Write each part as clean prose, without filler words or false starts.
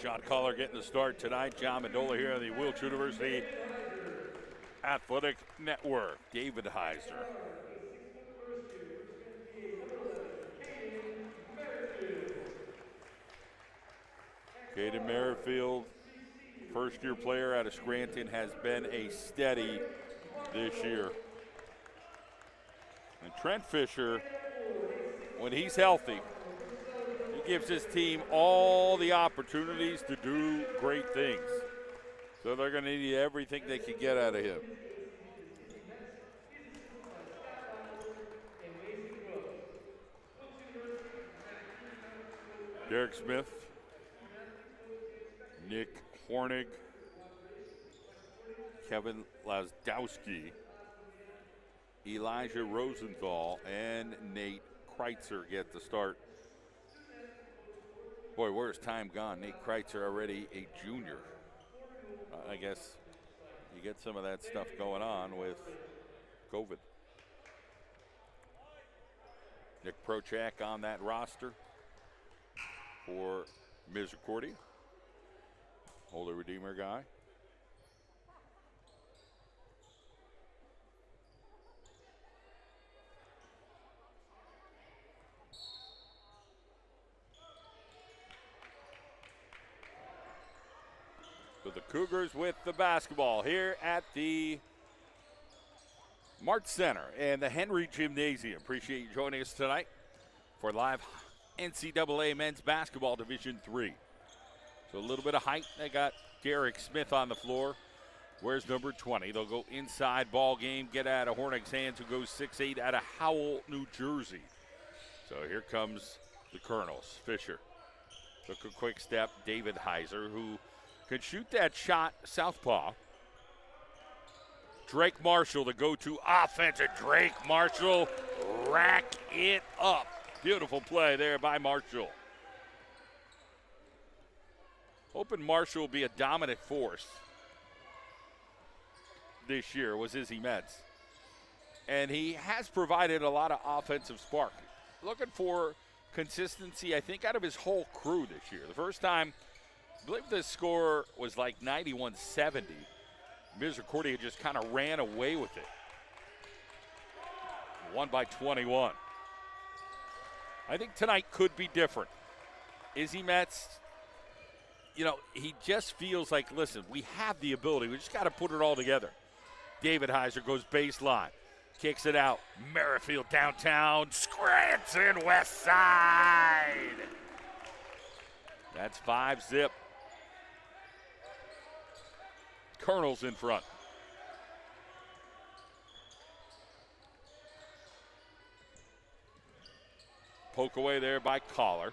Shot caller getting the start tonight. John Mendola here on the Wilkes University Athletic Network. David Heiser. Caden Merrifield, first-year player out of Scranton, has been a steady this year. And Trent Fisher, when he's healthy, he gives his team all the opportunities to do great things. So they're going to need everything they can get out of him. Derek Smith, Nick Hornig, Kevin Lasdowski, Elijah Rosenthal, and Nate Kreitzer get the start. Boy, where's time gone? Nate Kreitzer already a junior. I guess you get some of that stuff going on with COVID. Nick Prochak on that roster for Misericordia. Holy Redeemer guy. So the Cougars with the basketball here at the Mart Center and the Henry Gymnasium. Appreciate you joining us tonight for live NCAA Men's Basketball Division III. So a little bit of height. They got Derek Smith on the floor. Where's number 20? They'll go inside ball game, get out of Hornig's hands, who goes 6'8", out of Howell, New Jersey. So here comes the Colonels. Fisher took a quick step. David Heiser, who can shoot that shot southpaw. Drake Marshall, the go-to offensive. Drake Marshall, rack it up. Beautiful play there by Marshall. Hoping Marshall will be a dominant force this year was Izzy Metz. And he has provided a lot of offensive spark. Looking for consistency, I think, out of his whole crew this year. The first time, I believe the score was like 91-70. Misericordia just kind of ran away with it. Won by 21. I think tonight could be different. Izzy Metz, you know, he just feels like, listen, we have the ability. We just got to put it all together. David Heiser goes baseline. Kicks it out. Merrifield downtown. Scranton west side. That's 5-zip. Colonels in front. Poke away there by Collar.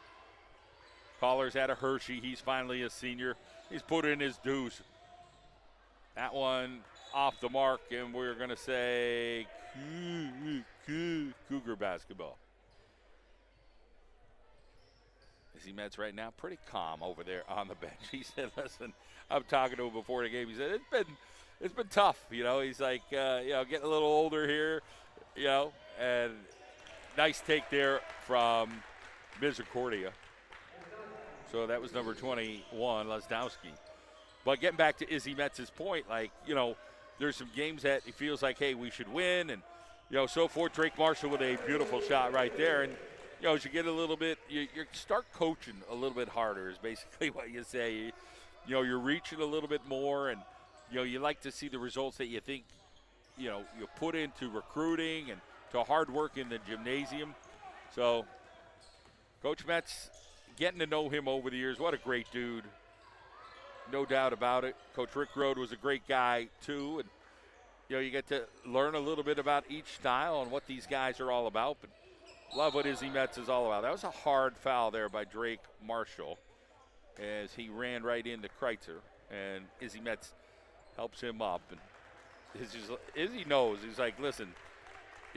Collar's out of Hershey. He's finally a senior. He's put in his dues. That one off the mark, and we're going to say Cougar basketball. Izzy Metz right now pretty calm over there on the bench. He said, listen, I'm talking to him before the game. He said, it's been tough. You know, he's like, getting a little older here, and nice take there from Misericordia. So that was number 21, Lasdowski. But getting back to Izzy Metz's point, there's some games that it feels like, hey, we should win, and, so forth. Drake Marshall with a beautiful shot right there. And, as you get a little bit, you start coaching a little bit harder is basically what you say. You're reaching a little bit more, and, you like to see the results that you think, you put into recruiting and to hard work in the gymnasium. So Coach Metz, getting to know him over the years, what a great dude. No doubt about it. Coach Rick Rode was a great guy, too. And, you get to learn a little bit about each style and what these guys are all about. But love what Izzy Metz is all about. That was a hard foul there by Drake Marshall as he ran right into Kreitzer. And Izzy Metz helps him up. And Izzy knows. He's like, listen,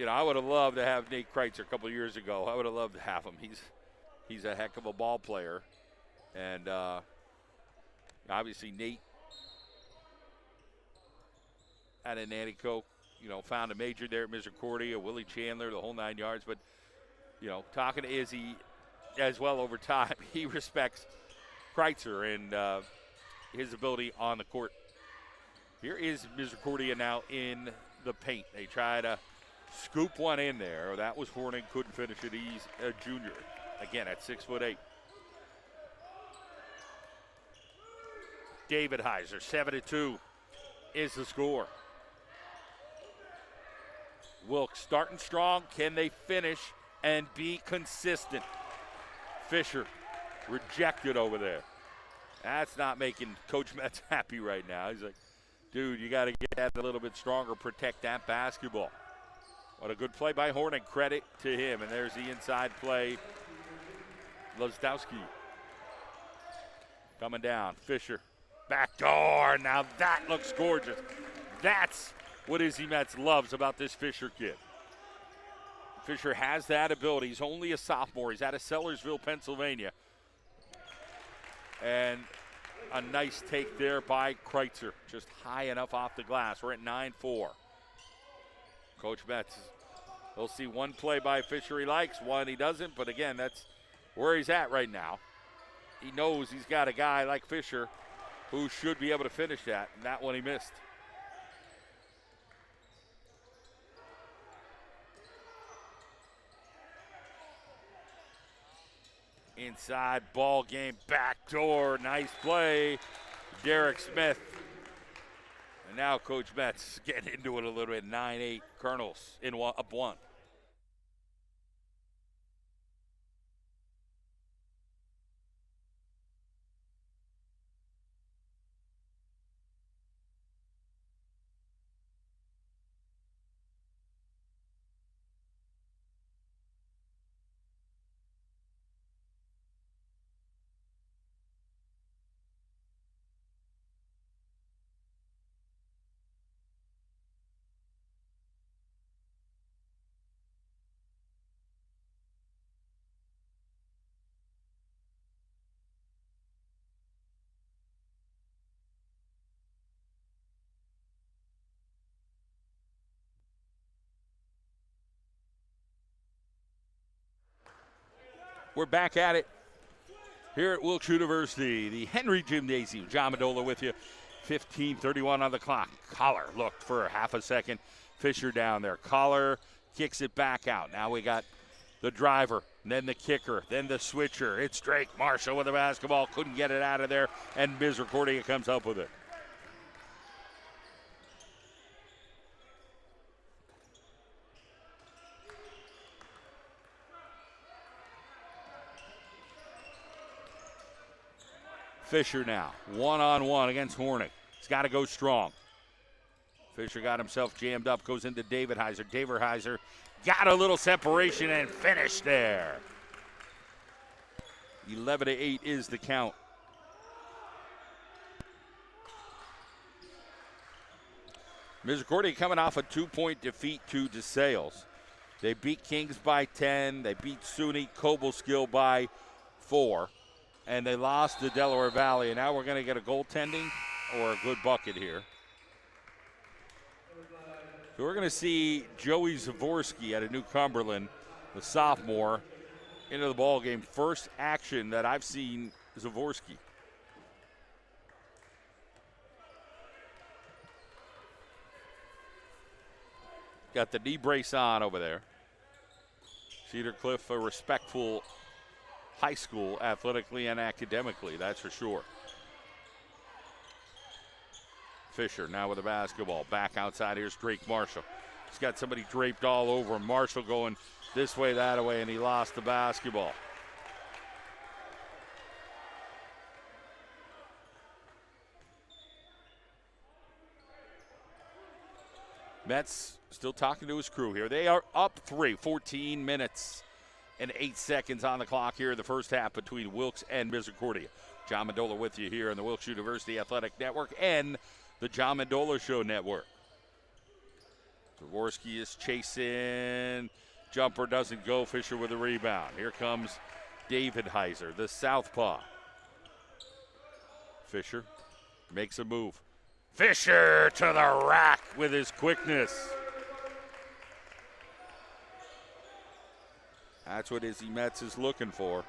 I would have loved to have Nate Kreitzer a couple of years ago. I would have loved to have him. He's a heck of a ball player. And obviously Nate out of Nanticoke, found a major there at Misericordia, Willie Chandler, the whole 9 yards. But, talking to Izzy as well over time, he respects Kreitzer and his ability on the court. Here is Misericordia now in the paint. They try to scoop one in there. That was Hornig, couldn't finish it. He's a junior, again, at 6'8". David Heiser, 7-2 is the score. Wilkes starting strong. Can they finish and be consistent? Fisher rejected over there. That's not making Coach Metz happy right now. He's like, dude, you got to get that a little bit stronger, protect that basketball. What a good play by Hornig. Credit to him. And there's the inside play. Lozdowski coming down. Fisher. Back door. Now that looks gorgeous. That's what Izzy Metz loves about this Fisher kid. Fisher has that ability. He's only a sophomore. He's out of Sellersville, Pennsylvania. And a nice take there by Kreitzer. Just high enough off the glass. We're at 9-4. Coach Metz, we'll see one play by Fisher he likes, one he doesn't. But again, that's where he's at right now. He knows he's got a guy like Fisher who should be able to finish that, and that one he missed. Inside ball game, backdoor, nice play, Derek Smith. And now Coach Metz getting into it a little bit, 9-8 Colonels up one. We're back at it here at Wilkes University, the Henry Gymnasium. John Medola with you. 15:31 on the clock. Collar looked for half a second. Fisher down there. Collar kicks it back out. Now we got the driver, then the kicker, then the switcher. It's Drake Marshall with the basketball. Couldn't get it out of there, and Misericordia comes up with it. Fisher now, one-on-one against Hornig. He's got to go strong. Fisher got himself jammed up, goes into David Heiser. David Heiser got a little separation and finished there. 11-8 is the count. Misericordia coming off a 2-point defeat to DeSales. They beat Kings by 10. They beat SUNY Cobleskill by 4. And they lost to Delaware Valley. And now we're going to get a goaltending or a good bucket here. So we're going to see Joey Zavorsky out of New Cumberland, the sophomore, into the ball game. First action that I've seen Zavorsky. Got the knee brace on over there. Cedar Cliff, a respectful high school athletically and academically, that's for sure. Fisher now with the basketball. Back outside, here's Drake Marshall. He's got somebody draped all over him. Marshall going this way, that way, and he lost the basketball. Metz still talking to his crew here. They are up 3, 14 minutes and 8 seconds on the clock here in the first half between Wilkes and Misericordia. John Medola with you here on the Wilkes University Athletic Network and the John Medola Show Network. Zavorsky is chasing. Jumper doesn't go. Fisher with a rebound. Here comes David Heiser, the southpaw. Fisher makes a move. Fisher to the rack with his quickness. That's what Izzy Metz is looking for.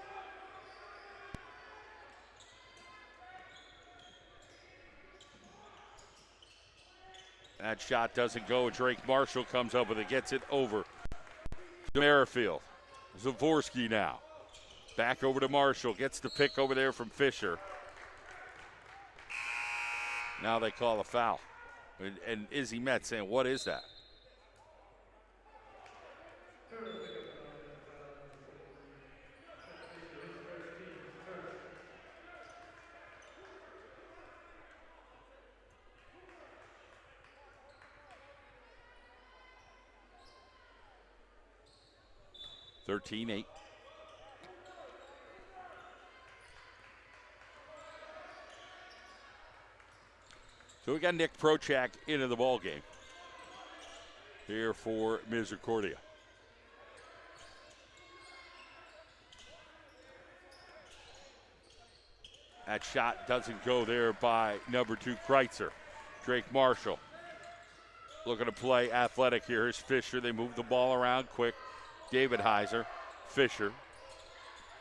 That shot doesn't go. Drake Marshall comes up with it, gets it over to Merrifield. Zavorsky now. Back over to Marshall. Gets the pick over there from Fisher. Now they call a foul. And Izzy Metz saying, what is that? (13-8). So we got Nick Prochak into the ball game here for Misericordia. That shot doesn't go there by number 2 Kreitzer. Drake Marshall looking to play athletic here. Here's Fisher. They move the ball around quick. David Heiser, Fisher.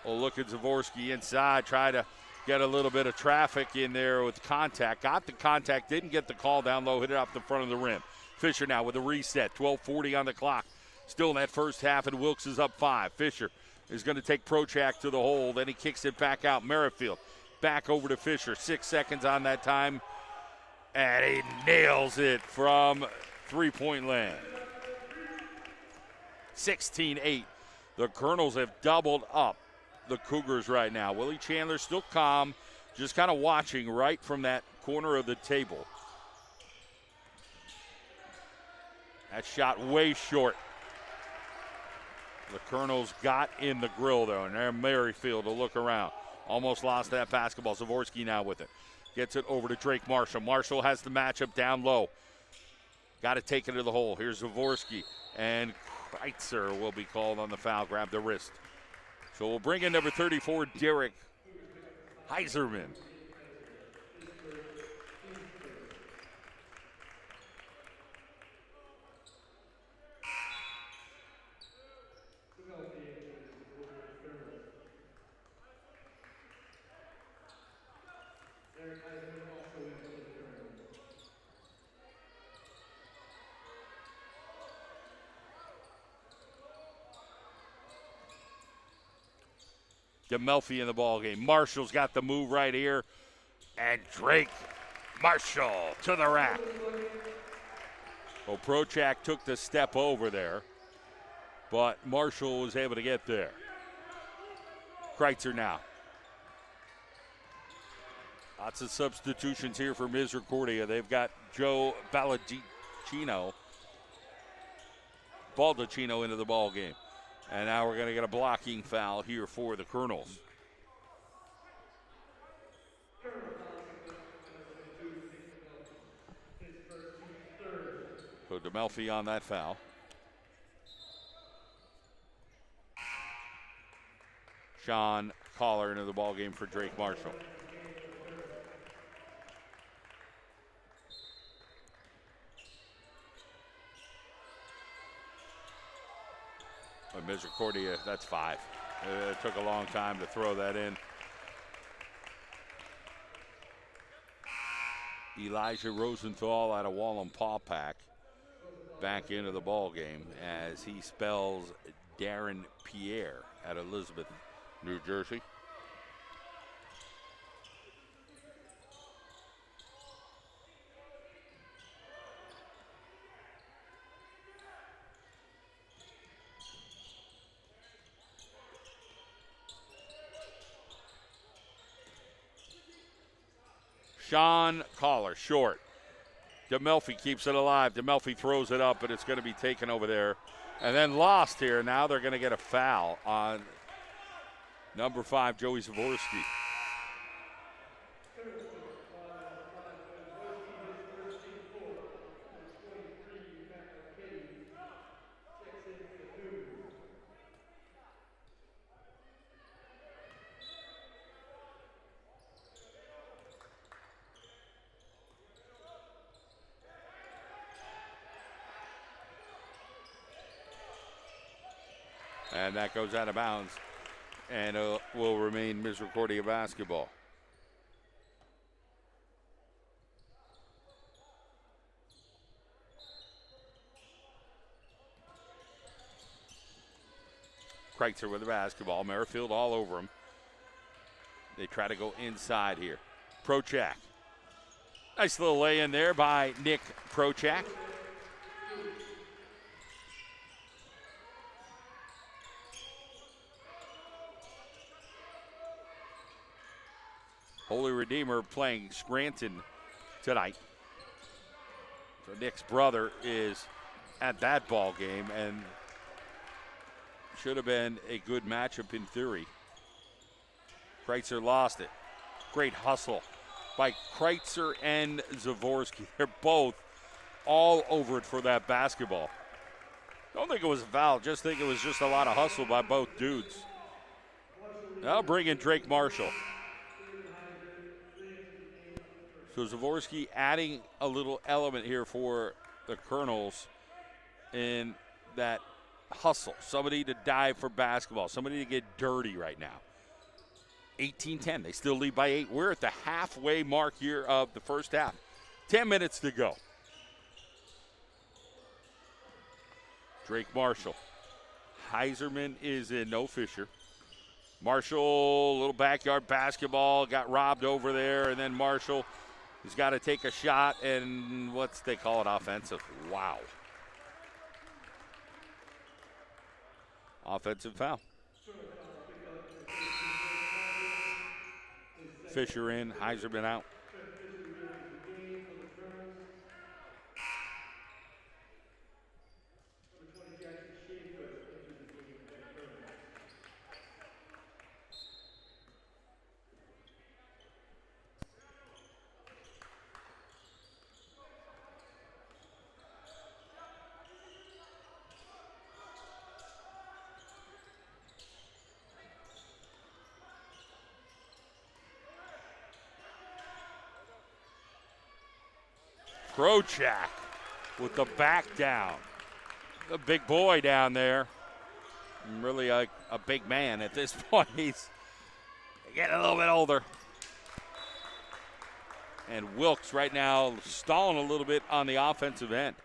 Well, look at Zavorsky inside, try to get a little bit of traffic in there with contact. Got the contact, didn't get the call down low, hit it off the front of the rim. Fisher now with a reset, 12:40 on the clock. Still in that first half, and Wilkes is up 5. Fisher is going to take Prochak to the hole, then he kicks it back out. Merrifield back over to Fisher, 6 seconds on that time, and he nails it from three-point land. 16-8. The Colonels have doubled up the Cougars right now. Willie Chandler still calm, just kind of watching right from that corner of the table. That shot way short. The Colonels got in the grill, though, and there Merrifield to look around. Almost lost that basketball. Zavorsky now with it. Gets it over to Drake Marshall. Marshall has the matchup down low. Got to take it to the hole. Here's Zavorsky, and Kreitzer will be called on the foul. Grab the wrist. So we'll bring in number 34, Derek Heiserman. DeMelfi in the ball game. Marshall's got the move right here, and Drake Marshall to the rack. Well, Prochak took the step over there, but Marshall was able to get there. Kreitzer now. Lots of substitutions here for Misericordia. They've got Joe Baldacchino into the ball game. And now we're going to get a blocking foul here for the Colonels. So DeMelfi on that foul. Sean Collar into the ball game for Drake Marshall. Misericordia, that's 5. It took a long time to throw that in. Elijah Rosenthal out of Wallenpaupack back into the ball game as he spells Darren Pierre at Elizabeth, New Jersey. Sean Collar, short. DeMelfi keeps it alive. DeMelfi throws it up, but it's going to be taken over there. And then lost here. Now they're going to get a foul on number 5, Joey Zavorsky. And that goes out of bounds and will remain Misericordia basketball. Kreitzer with the basketball. Merrifield all over him. They try to go inside here. Prochak. Nice little lay in there by Nick Prochak. Holy Redeemer playing Scranton tonight. So Nick's brother is at that ball game and should have been a good matchup in theory. Kreitzer lost it. Great hustle by Kreitzer and Zavorsky. They're both all over it for that basketball. Don't think it was a foul, just think it was just a lot of hustle by both dudes. Now bring in Drake Marshall. So Zavorsky adding a little element here for the Colonels in that hustle. Somebody to dive for basketball. Somebody to get dirty right now. 18-10. They still lead by 8. We're at the halfway mark here of the first half. 10 minutes to go. Drake Marshall. Heiserman is in, no Fisher. Marshall, little backyard basketball, got robbed over there, and then Marshall, he's got to take a shot, and what's they call it, offensive. Wow. Offensive foul. Fisher in, Heiserman out. Prochak with the back down. The big boy down there. Really a big man at this point. He's getting a little bit older. And Wilkes right now stalling a little bit on the offensive end.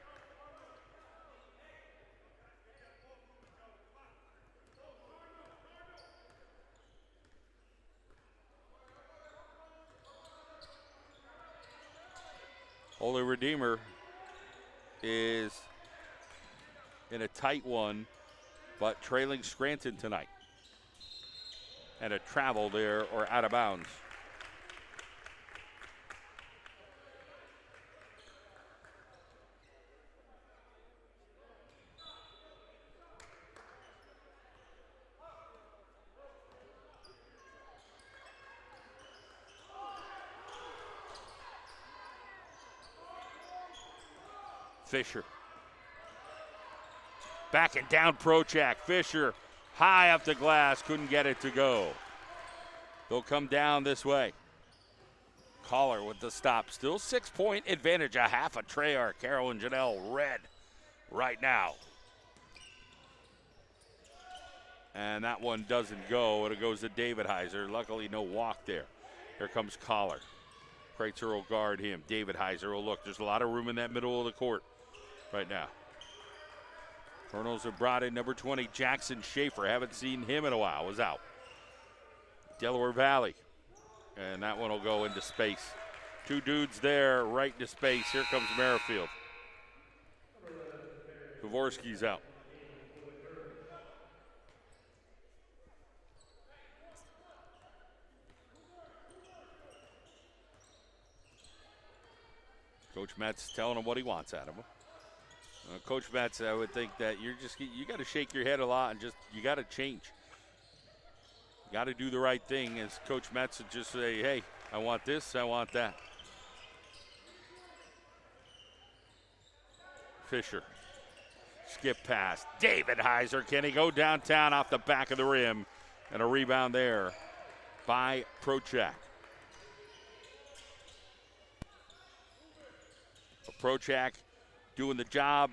Holy Redeemer is in a tight one, but trailing Scranton tonight. And a travel there or out of bounds. Fisher. Backing down Prochak. Fisher high up the glass, couldn't get it to go. They'll come down this way. Collar with the stop. Still 6-point advantage. A half a Treyarch. Carroll and Janelle red right now. And that one doesn't go, and it goes to David Heiser. Luckily, no walk there. Here comes Collar. Kreitzer will guard him. David Heiser will look. There's a lot of room in that middle of the court right now. Colonels have brought in number 20, Jackson Schaefer. Haven't seen him in a while. Was out. Delaware Valley. And that one will go into space. Two dudes there right into space. Here comes Merrifield. Zavorsky's out. Coach Metz telling him what he wants out of him. Coach Metz, I would think that you got to shake your head a lot and you got to change. You got to do the right thing. As Coach Metz would just say, hey, I want this, I want that. Fisher, skip pass. David Heiser, can he go downtown off the back of the rim? And a rebound there by Prochak. Prochak doing the job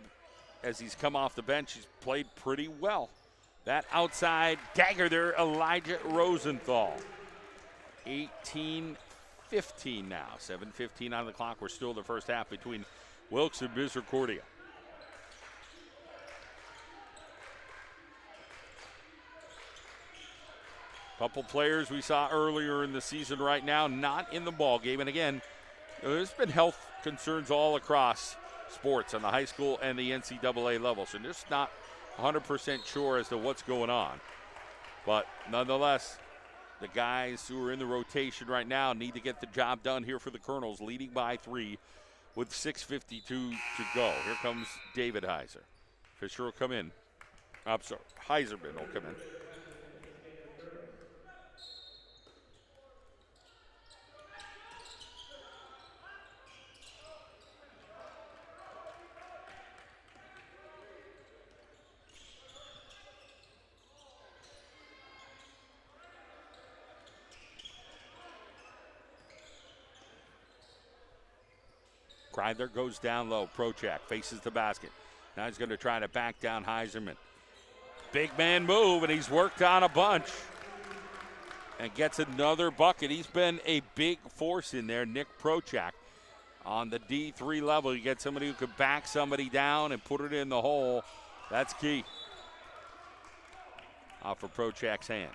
as he's come off the bench. He's played pretty well. That outside dagger there, Elijah Rosenthal. 18-15 now. 7:15 on the clock. We're still in the first half between Wilkes and Misericordia. Couple players we saw earlier in the season right now not in the ball game. And again, there's been health concerns all across sports on the high school and the NCAA level. So just not 100% sure as to what's going on. But nonetheless, the guys who are in the rotation right now need to get the job done here for the Colonels, leading by 3 with 6:52 to go. Here comes David Heiser. Fisher will come in. I'm sorry, Heiserman will come in. Kreidler goes down low. Prochak faces the basket. Now he's going to try to back down Heiserman. Big man move, and he's worked on a bunch. And gets another bucket. He's been a big force in there, Nick Prochak. On the D3 level, you get somebody who could back somebody down and put it in the hole. That's key. Off of Prochak's hand.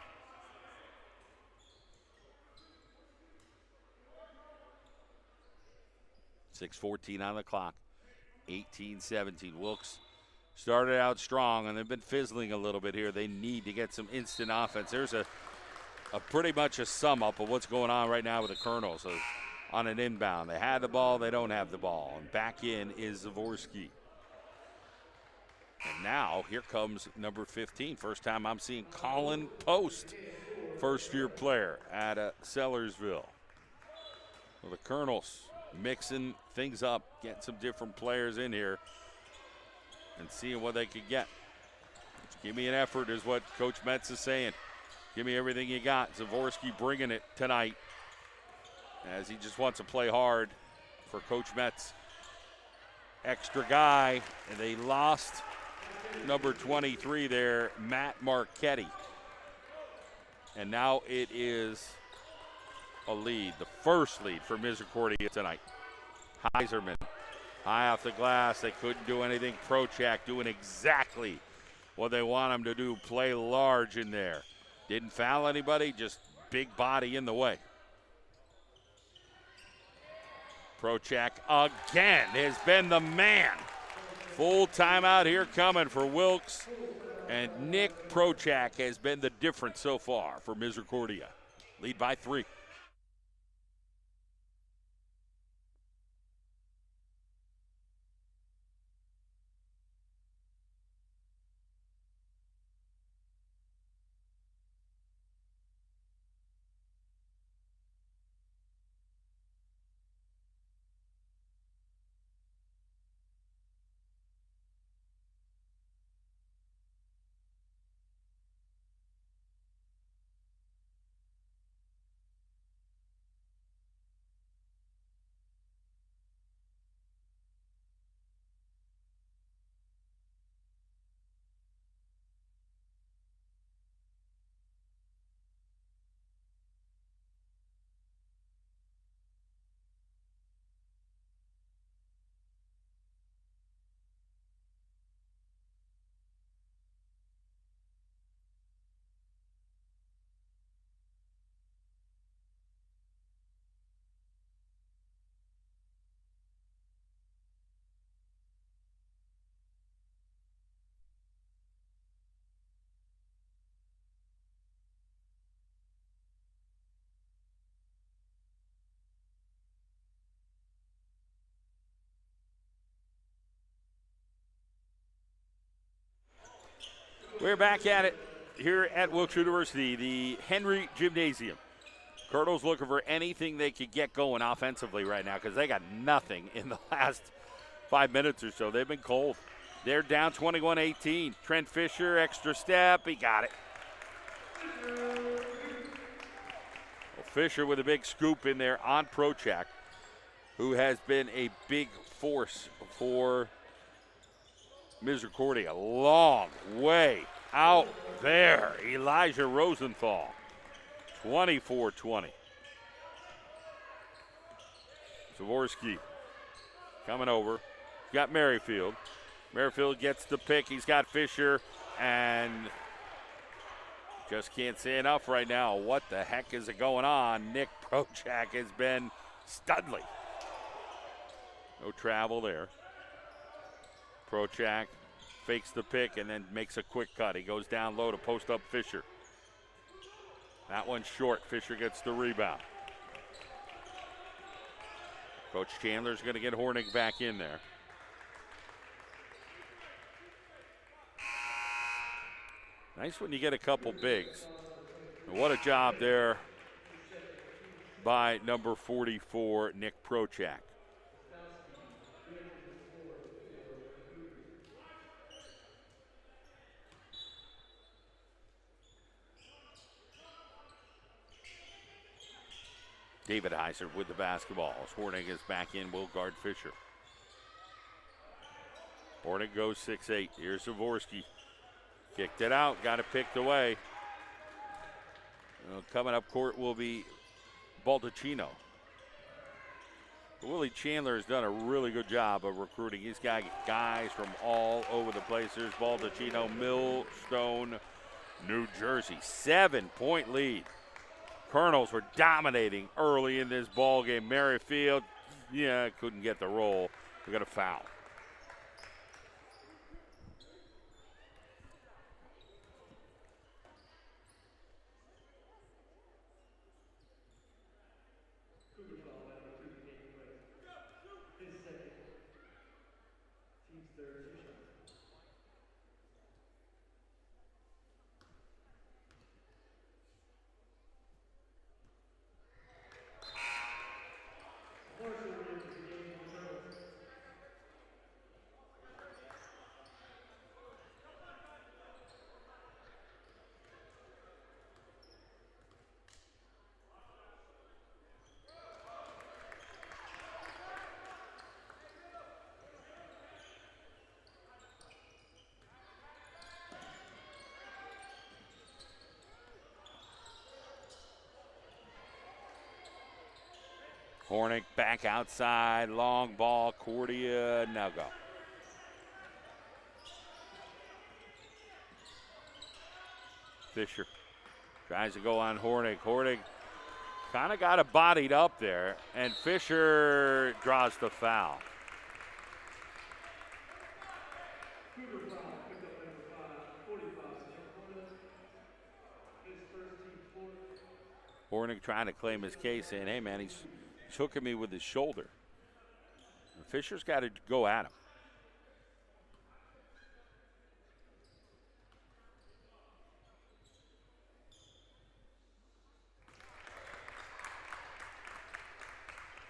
6:14 on the clock. 18-17. Wilkes started out strong, and they've been fizzling a little bit here. They need to get some instant offense. There's a pretty much a sum up of what's going on right now with the Colonels. So on an inbound, they had the ball, they don't have the ball. And back in is Zavorsky. And now here comes number 15. First time I'm seeing Colin Post, first-year player at Sellersville. Well, the Colonels mixing things up, getting some different players in here and seeing what they could get. Give me an effort is what Coach Metz is saying. Give me everything you got. Zavorsky bringing it tonight as he just wants to play hard for Coach Metz. Extra guy, and they lost number 23 there, Matt Marchetti. And now it is a lead, the first lead for Misericordia tonight. Heiserman, high off the glass. They couldn't do anything. Prochak doing exactly what they want him to do, play large in there. Didn't foul anybody, just big body in the way. Prochak again has been the man. Full timeout here coming for Wilkes. And Nick Prochak has been the difference so far for Misericordia. Lead by 3. We're back at it here at Wilkes University, the Henry Gymnasium. Colonels looking for anything they could get going offensively right now because they got nothing in the last 5 minutes or so. They've been cold. They're down 21-18. Trent Fisher, extra step. He got it. Well, Fisher with a big scoop in there on Prochak, who has been a big force for Misericordia. Long way out there. Elijah Rosenthal, 24-20. Zavorsky coming over. Got Merrifield. Merrifield gets the pick. He's got Fisher, and Just can't say enough right now. What the heck is going on? Nick Prochak has been studly. No travel there. Prochak fakes the pick and then makes a quick cut. He goes down low to post up Fisher. That one's short. Fisher gets the rebound. Coach Chandler's going to get Hornig back in there. Nice when you get a couple bigs. And what a job there by number 44, Nick Prochak. David Heiser with the basketball. Hornig is back in, will guard Fisher. Hornig goes 6'8". Here's Zavorsky. Kicked it out, got it picked away. Coming up court will be Baldacchino. Willie Chandler has done a really good job of recruiting. He's got guys from all over the place. There's Baldacchino, Millstone, New Jersey. 7-point lead. Colonels were dominating early in this ball game. Merrifield, couldn't get the roll. We got a foul. Hornig back outside, long ball, Cordia, no go. Fisher tries to go on Hornig. Hornig kind of got it bodied up there, and Fisher draws the foul. Hornig trying to claim his case, saying, hey, man, he's hooking me with his shoulder. Fisher's got to go at him.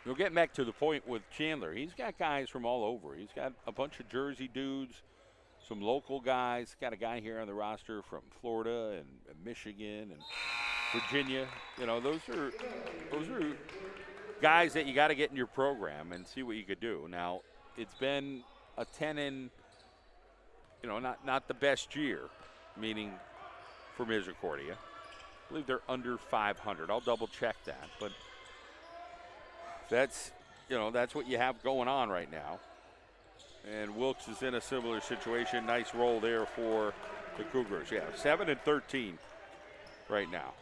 We'll get back to the point with Chandler. He's got guys from all over. He's got a bunch of Jersey dudes, some local guys. Got a guy here on the roster from Florida and Michigan and Virginia. Those are guys that you got to get in your program and see what you could do. Now, it's been a 10 not the best year, meaning for Misericordia. I believe they're under 500. I'll double check that, but that's what you have going on right now. And Wilkes is in a similar situation. Nice roll there for the Cougars. Yeah, 7-13 right now.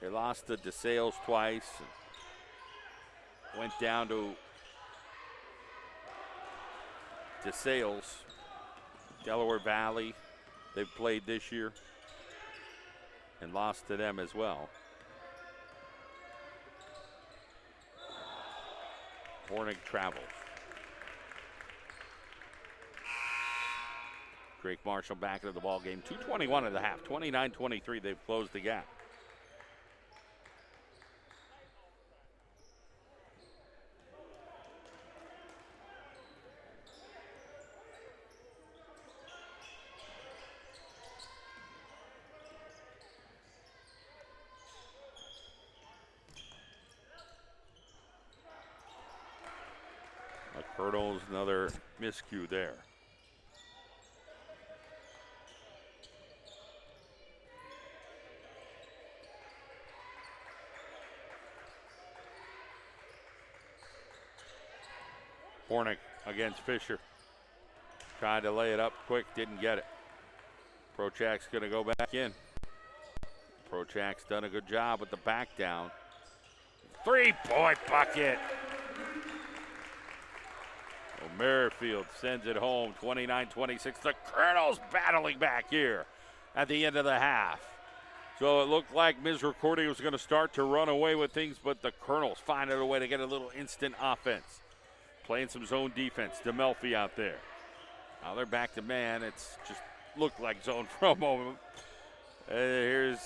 They lost to DeSales twice. And went down to DeSales, Delaware Valley. They've played this year and lost to them as well. Hornig travels. Drake Marshall back into the ball game. 2:21 at the half. 29-23. They've closed the gap. Hurdles, another miscue there. Hornig against Fisher. Tried to lay it up quick, didn't get it. Prochak's going to go back in. Prochak's done a good job with the back down. 3-point bucket. Well, Merrifield sends it home, 29-26. The Colonels battling back here at the end of the half. So it looked like Misericordia was going to start to run away with things, but the Colonels finding a way to get a little instant offense. Playing some zone defense. DeMelfi out there. Now they're back to man. It's just looked like zone for a moment. Here's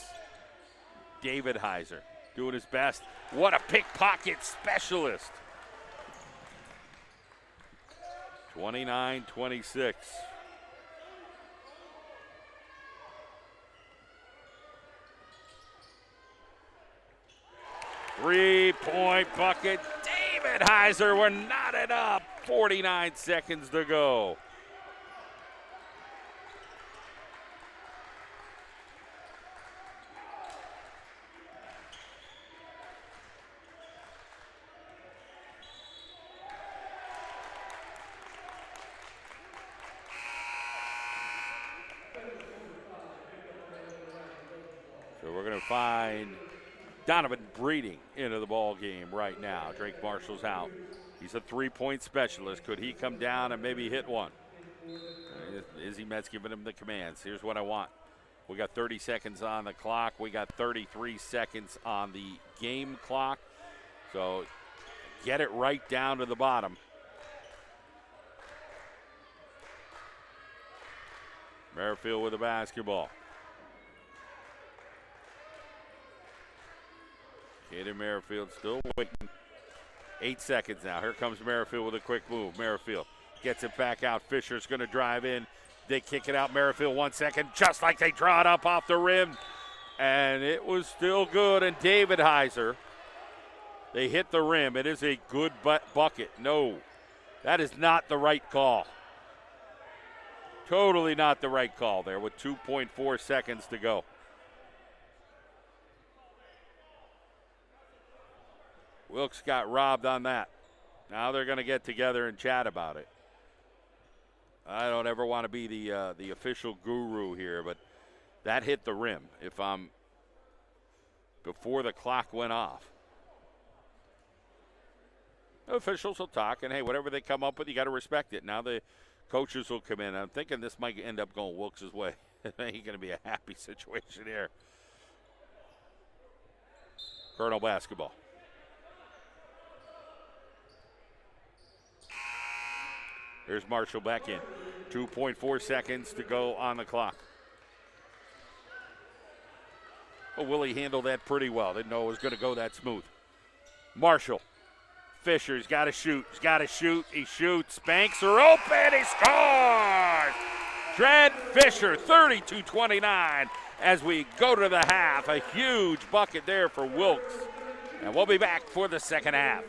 David Heiser doing his best. What a pickpocket specialist. 29-26. Three-point bucket. David Heiser, we're knotted up. 49 seconds to go. So we're going to find Donovan Breeding into the ball game right now. Drake Marshall's out. He's a three-point specialist. Could he come down and maybe hit one? Izzy Metz giving him the commands. Here's what I want. We got 30 seconds on the clock. We got 33 seconds on the game clock. So get it right down to the bottom. Merrifield with the basketball. Caden Merrifield still waiting. 8 seconds now. Here comes Merrifield with a quick move. Merrifield gets it back out. Fisher's going to drive in. They kick it out. Merrifield 1 second, just like they draw it up off the rim. And it was still good. And David Heiser, they hit the rim. It is a good bucket. No, that is not the right call. Totally not the right call there with 2.4 seconds to go. Wilkes got robbed on that. Now they're going to get together and chat about it. I don't ever want to be the official guru here, but that hit the rim if I'm before the clock went off. The officials will talk, and hey, whatever they come up with, you got to respect it. Now the coaches will come in. I'm thinking this might end up going Wilkes' way. It ain't going to be a happy situation here. Colonel basketball. Here's Marshall back in. 2.4 seconds to go on the clock. Well, Willie handled that pretty well. Didn't know it was going to go that smooth. Marshall. Fisher's got to shoot. He's got to shoot. He shoots. Banks are open. He scores! Trent Fisher, 32-29 as we go to the half. A huge bucket there for Wilkes. And we'll be back for the second half.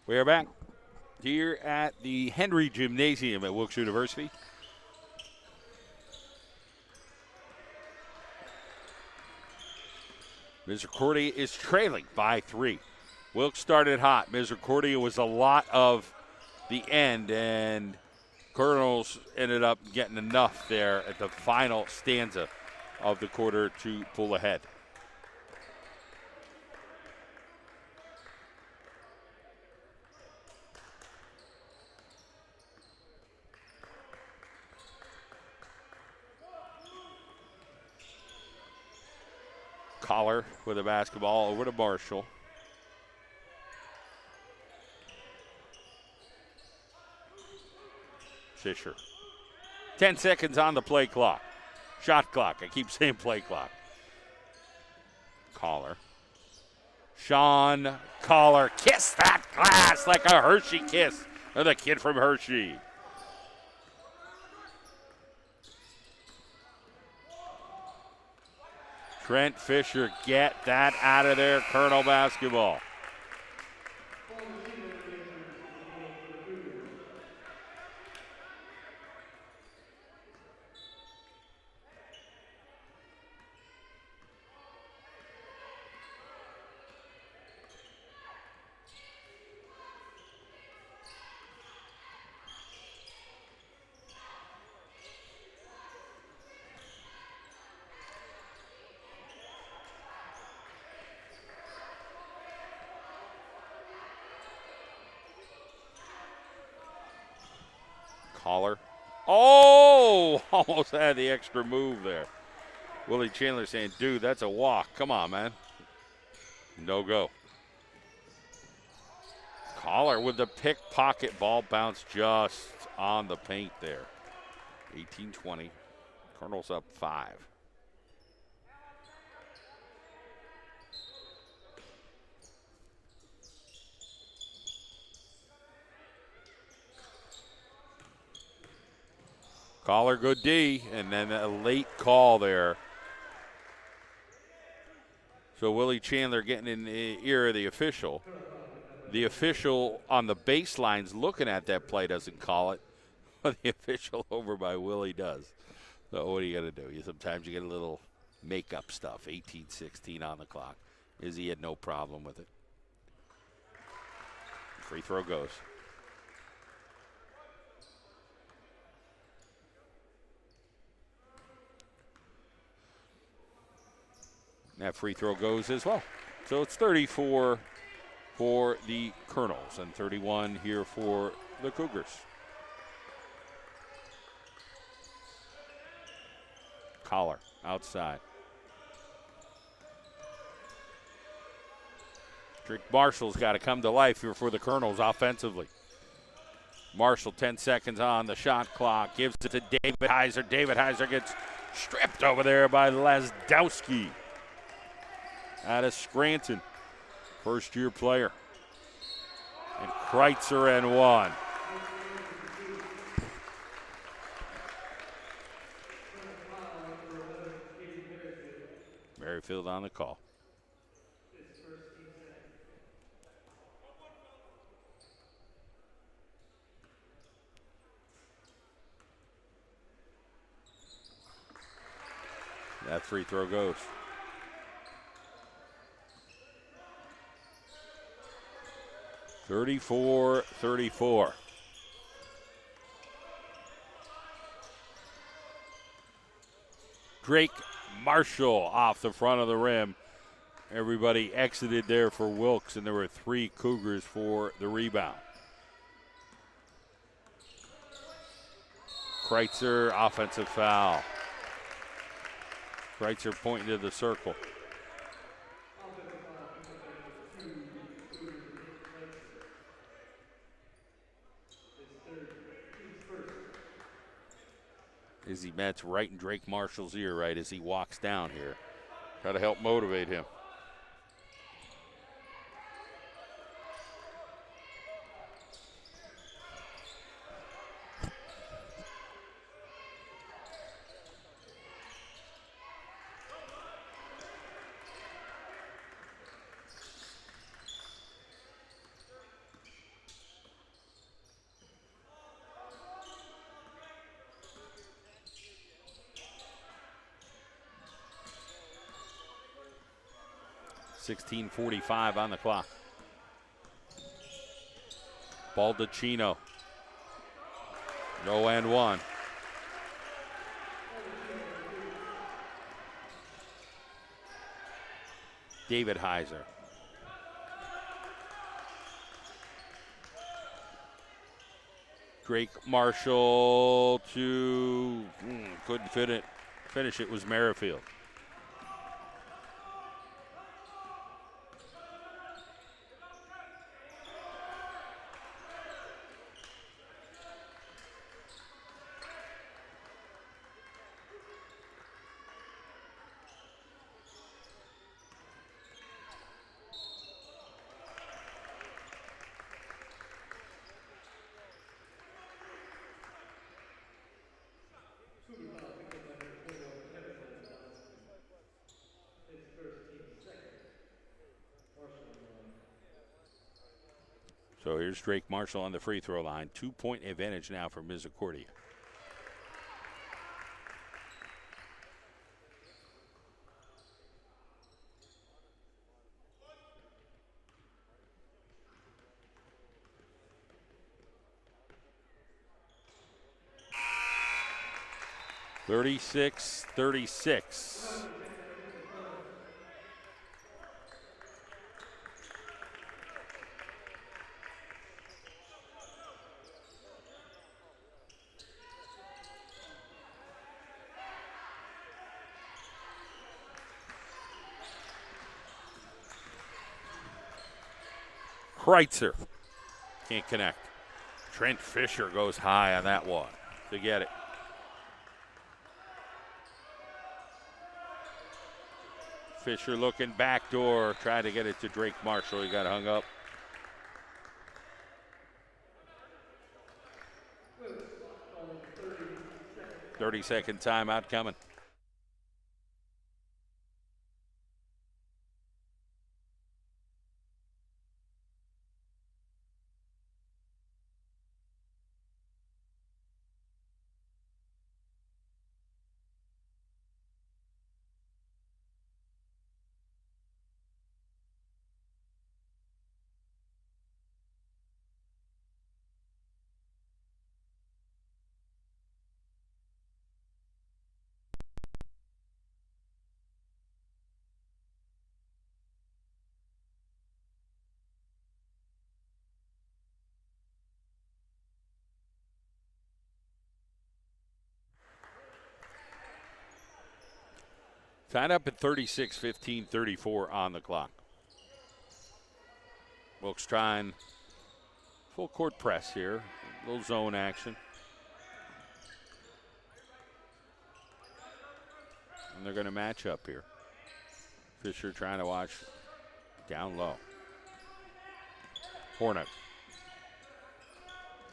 We are back here at the Henry Gymnasium at Wilkes University. Misericordia is trailing by 3. Wilkes started hot. Misericordia was a lot of the end, and Colonels ended up getting enough there at the final stanza of the quarter to pull ahead. Collar with a basketball over to Marshall. Fisher. 10 seconds on the play clock. Shot clock. I keep saying play clock. Collar. Sean Collar. Kiss that glass like a Hershey kiss. Or the kid from Hershey. Trent Fisher, get that out of there. Colonel basketball. Collar. Oh, almost had the extra move there. Willie Chandler saying, dude, that's a walk. Come on, man. No go. Collar with the pickpocket ball bounce just on the paint there. 18-20. Colonel's up 5. Collar, good D, and then a late call there. So Willie Chandler getting in the ear of the official. The official on the baseline's looking at that play, doesn't call it, but the official over by Willie does. So what are you going to do? Sometimes you get a little make-up stuff. 18-16 on the clock. Izzy had no problem with it. Free throw goes. That free throw goes as well. So it's 34 for the Colonels and 31 here for the Cougars. Collar outside. Drake Marshall's got to come to life here for the Colonels offensively. Marshall, 10 seconds on the shot clock, gives it to David Heiser. David Heiser gets stripped over there by Lasdowski out of Scranton. First-year player. And Kreitzer and 1. Merrifield on the call. That free throw goes. (34-34). Drake Marshall off the front of the rim. Everybody exited there for Wilkes, and there were 3 Cougars for the rebound. Kreitzer, offensive foul. Kreitzer pointing to the circle. Izzy Metz right in Drake Marshall's ear right as he walks down here. Try to help motivate him. 16:45 on the clock. Baldacchino. No and one. David Heiser. Drake Marshall to couldn't finish it was Merrifield. So here's Drake Marshall on the free throw line. 2-point advantage now for Misericordia. (36-36). Kreitzer can't connect. Trent Fisher goes high on that one to get it. Fisher looking backdoor, tried to get it to Drake Marshall. He got hung up. Wilkes calling 30-second. 30-second timeout coming. Tied up at 36, 15, 34 on the clock. Wilkes trying full court press here. A little zone action. And they're going to match up here. Fisher trying to watch down low. Hornet.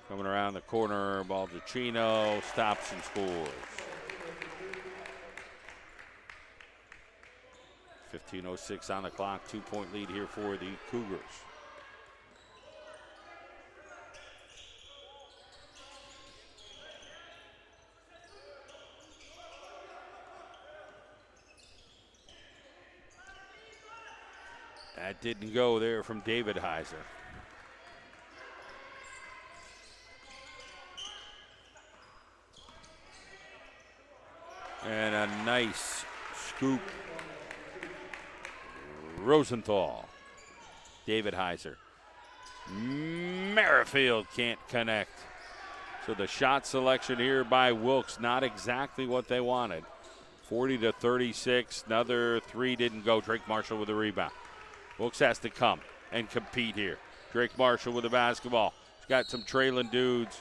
Coming around the corner, Baldacchino stops and scores. 15:06 on the clock, 2-point lead here for the Cougars. That didn't go there from David Heiser. And a nice scoop. Rosenthal. David Heiser. Merrifield can't connect. So the shot selection here by Wilkes, not exactly what they wanted. 40-36. Another three didn't go. Drake Marshall with the rebound. Wilkes has to come and compete here. Drake Marshall with the basketball. He's got some trailing dudes.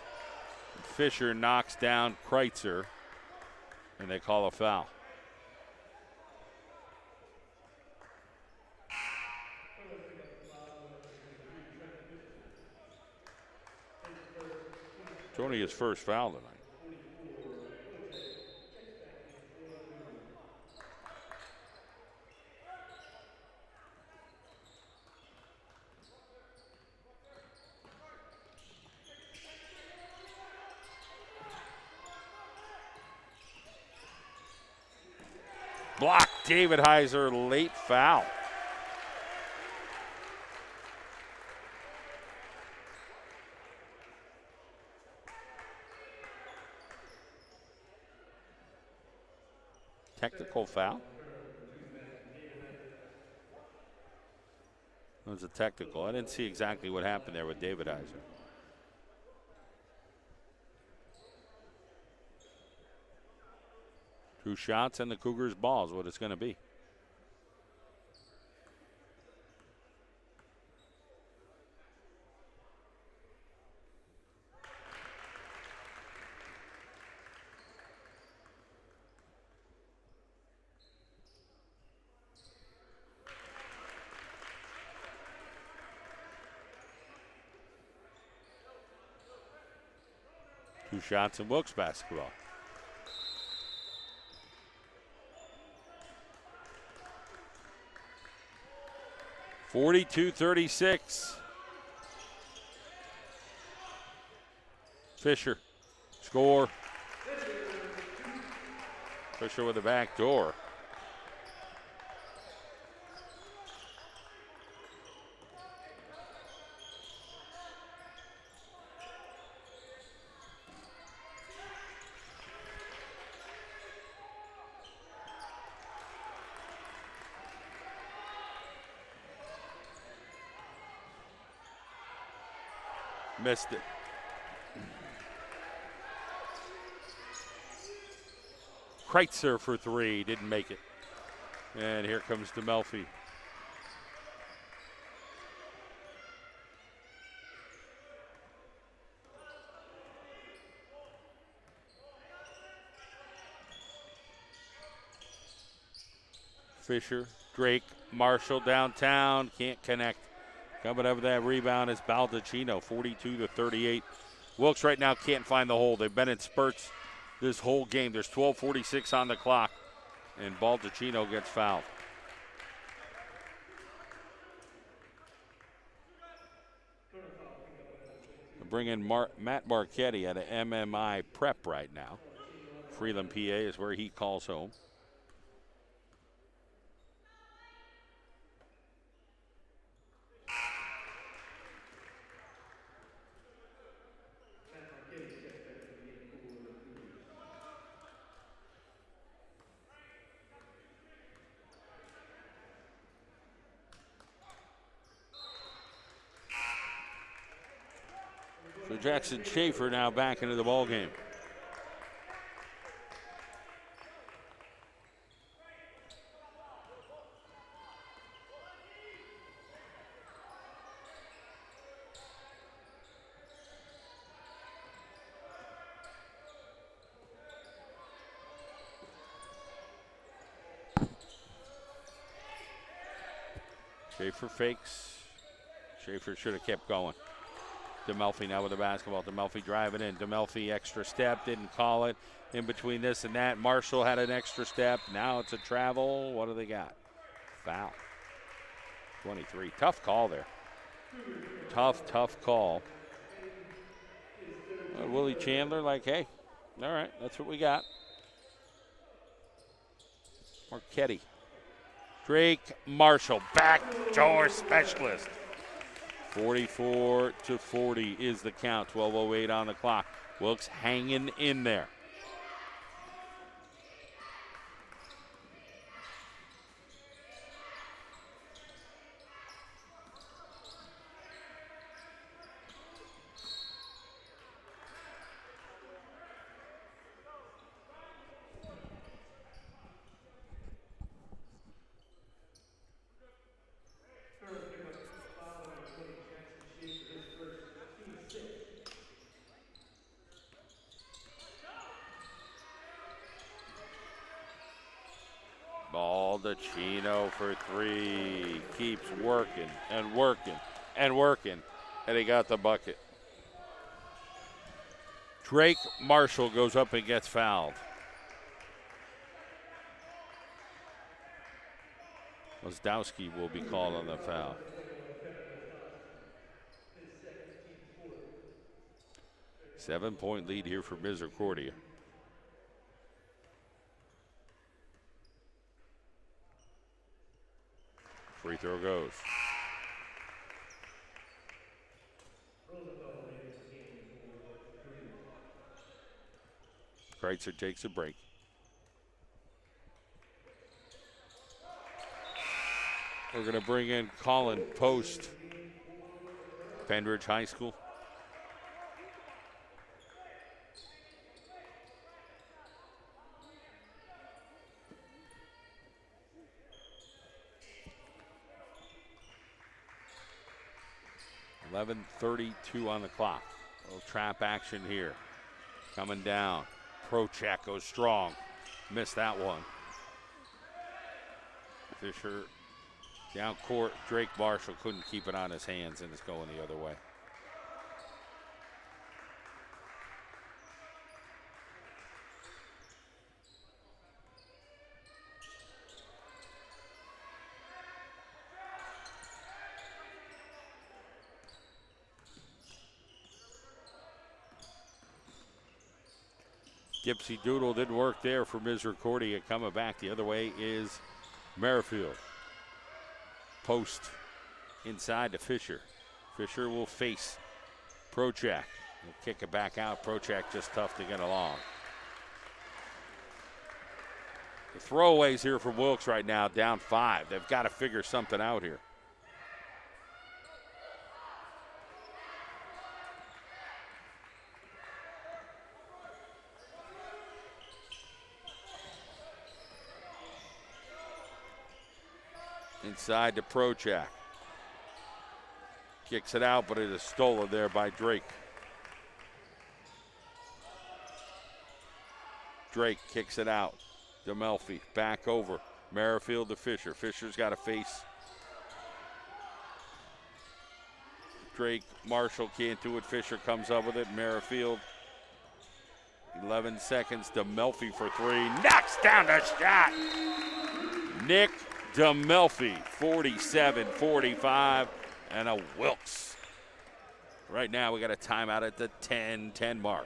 Fisher knocks down Kreitzer, and they call a foul. It's only his first foul tonight. Blocked. David Heiser, late foul. Technical foul. It was a technical. I didn't see exactly what happened there with David Iser. Two shots and the Cougars' ball is what it's going to be. Two shots in Wilkes basketball. (42-36). Fisher, score. Fisher with the back door. Missed it. Kreitzer for three, didn't make it. And here comes DeMelfi. Fisher, Drake, Marshall downtown, can't connect. Coming up with that rebound is Baldacchino, 42-38. Wilkes right now can't find the hole. They've been in spurts this whole game. There's 12:46 on the clock, and Baldacchino gets fouled. Bring in Matt Marchetti at an MMI prep right now. Freeland, PA is where he calls home. So Jackson Schaefer now back into the ball game. Schaefer fakes. Schaefer should have kept going. DeMelfi now with the basketball. DeMelfi driving in. DeMelfi extra step, didn't call it. In between this and that, Marshall had an extra step. Now it's a travel. What do they got? Foul. 23. Tough call there. Tough call. Willie Chandler like, hey, all right, that's what we got. Marchetti. Drake Marshall, backdoor specialist. 44-40 is the count. 12:08 on the clock. Wilkes hanging in there. Baldacchino for three. Keeps working and working and working. And he got the bucket. Drake Marshall goes up and gets fouled. Ozdowski will be called on the foul. Seven-point lead here for Misericordia. Free throw goes. Kreitzer takes a break. We're going to bring in Colin Post, Penridge High School. .32 on the clock. A little trap action here. Coming down. Prochak goes strong. Missed that one. Fisher down court. Drake Marshall couldn't keep it on his hands and it's going the other way. Gipsy Doodle didn't work there for Misericordia. Coming back the other way is Merrifield. Post inside to Fisher. Fisher will face Prochak. He'll kick it back out. Prochak just tough to get along. The throwaways here from Wilkes right now, down 5. They've got to figure something out here. Inside to Prochak. Kicks it out, but it is stolen there by Drake. Drake kicks it out. DeMelfi back over. Merrifield to Fisher. Fisher's got to face Drake. Marshall can't do it. Fisher comes up with it. Merrifield. 11 seconds. DeMelfi for 3. Knocks down the shot. Nick DeMelfi, 47-45, and a Wilkes. Right now, we got a timeout at the 10-10 mark.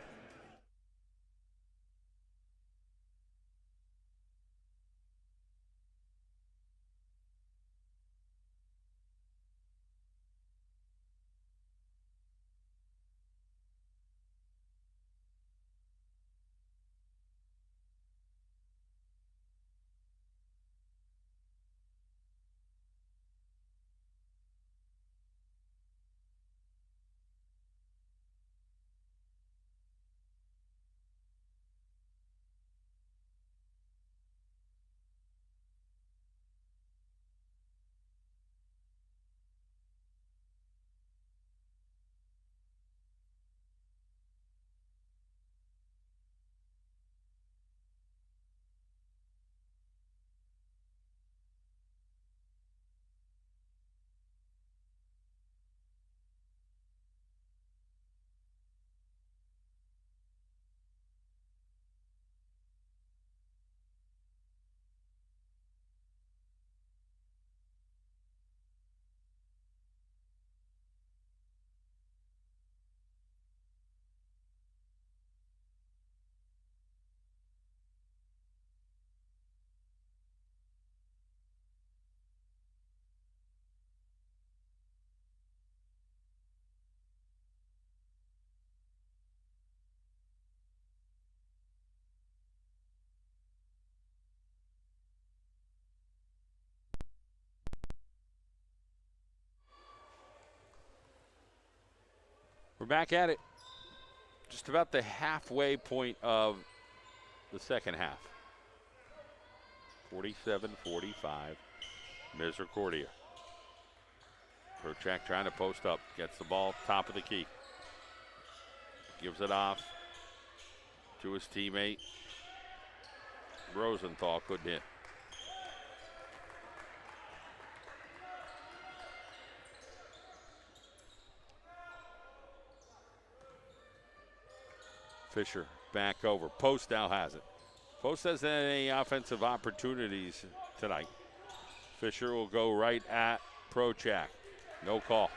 We're back at it. Just about the halfway point of the second half. 47-45, Misericordia. Prochak trying to post up. Gets the ball top of the key. Gives it off to his teammate. Rosenthal couldn't hit. Fisher back over. Post now has it. Post hasn't had any offensive opportunities tonight. Fisher will go right at Prochak. No call.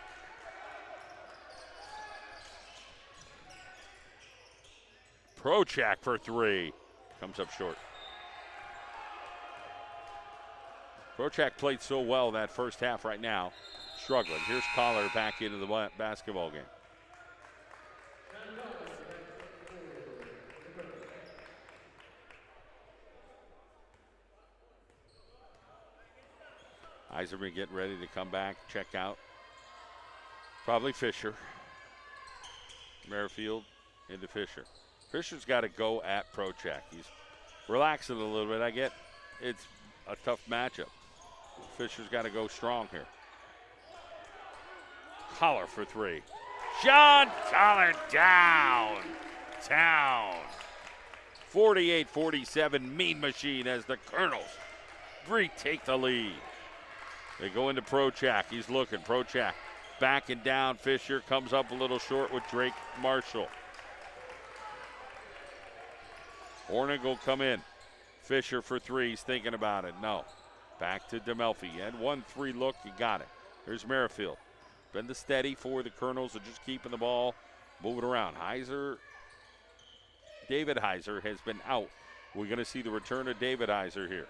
Prochak for 3. Comes up short. Prochak played so well that first half right now. Struggling. Here's Collar back into the basketball game. Eiserman getting ready to come back, check out. Probably Fisher. Merrifield into Fisher. Fisher's got to go at Prochak. He's relaxing a little bit. I get it's a tough matchup. Fisher's got to go strong here. Collar for three. John Collar down. 48-47, Mean Machine as the Colonels retake the lead. They go into Prochak. He's looking. Prochak backing down. Fisher comes up a little short with Drake Marshall. Hornig will come in. Fisher for three. He's thinking about it. No. Back to DeMelfi. He had 1-3 look. He got it. Here's Merrifield. Been the steady for the Colonels. Are just keeping the ball moving around. David Heiser has been out. We're going to see the return of David Heiser here.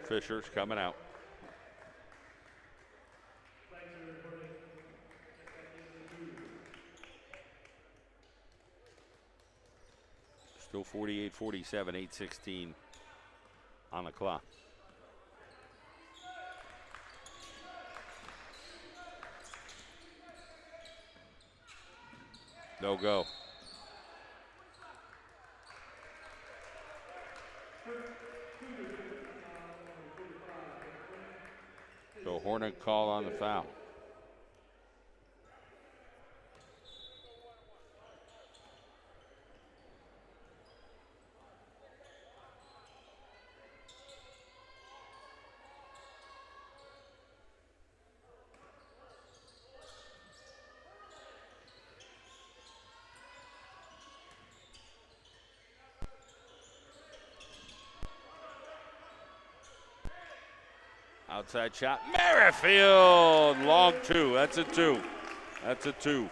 Fisher's coming out. Still 48-47, 8:16 on the clock. No go. So Hornig call on the foul. Outside shot, Merrifield, long two. That's a two. That's a two.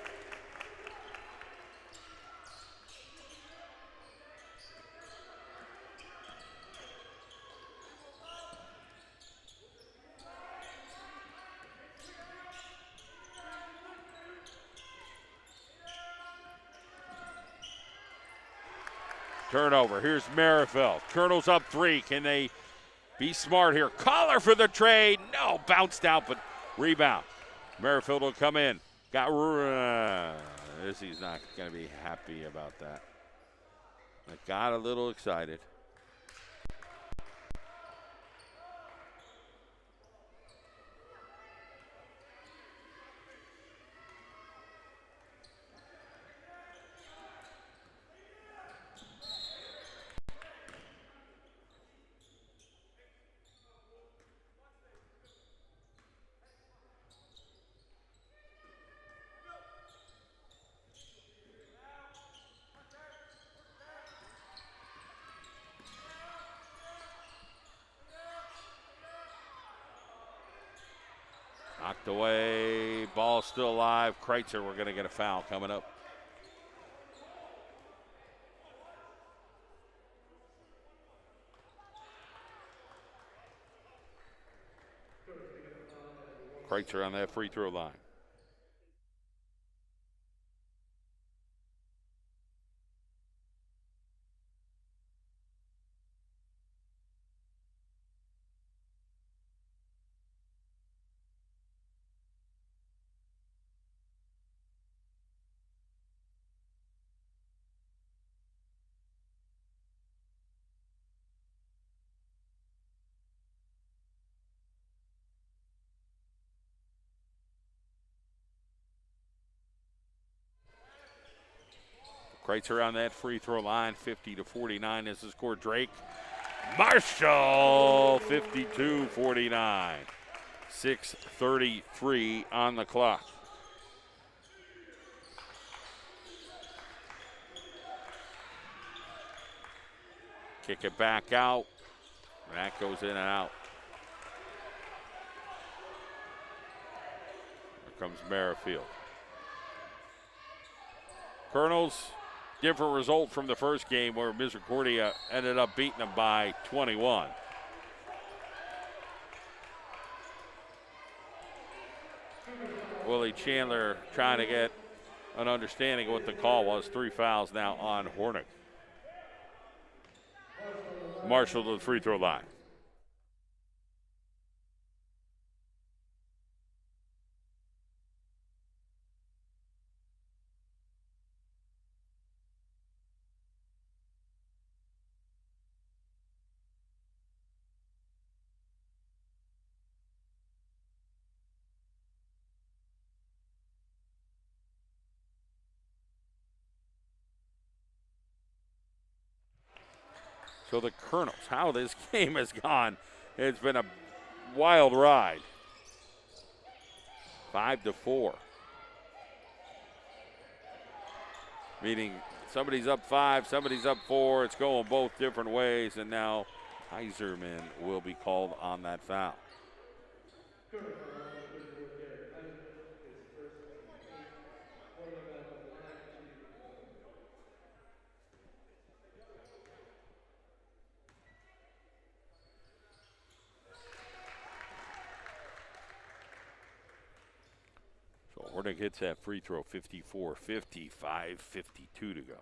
Turnover. Here's Merrifield. Colonels up three. Can they be smart here? Collar for the trade. No, bounced out, but rebound. Merrifield will come in. He's not going to be happy about that. I got a little excited. Knocked away, ball still alive. Kreitzer, we're going to get a foul coming up. Kreitzer on that free throw line. Kreitzer on that free throw line, 50-49 is the score. Drake Marshall, 52-49. 6:33 on the clock. Kick it back out. That goes in and out. Here comes Merrifield. Colonels, different result from the first game where Misericordia ended up beating them by 21. Willie Chandler trying to get an understanding of what the call was. 3 fouls now on Hornick. Marshall to the free throw line. So the Colonels, how this game has gone, it's been a wild ride. 5-4. Meaning somebody's up 5, somebody's up 4. It's going both different ways, and now Heiserman will be called on that foul. Current foul on the 34th carry. Heisman, his first and 8th. Hornick back on the line to shoot one more. So Hornick hits that free throw, 54, 55, 52 to go.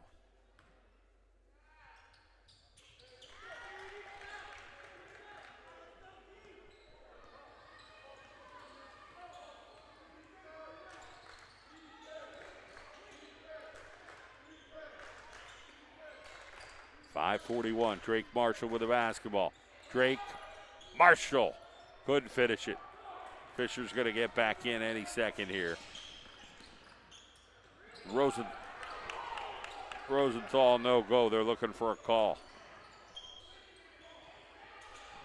.541, Drake Marshall with the basketball. Drake Marshall couldn't finish it. Fisher's going to get back in any second here. Rosenthal, no go. They're looking for a call.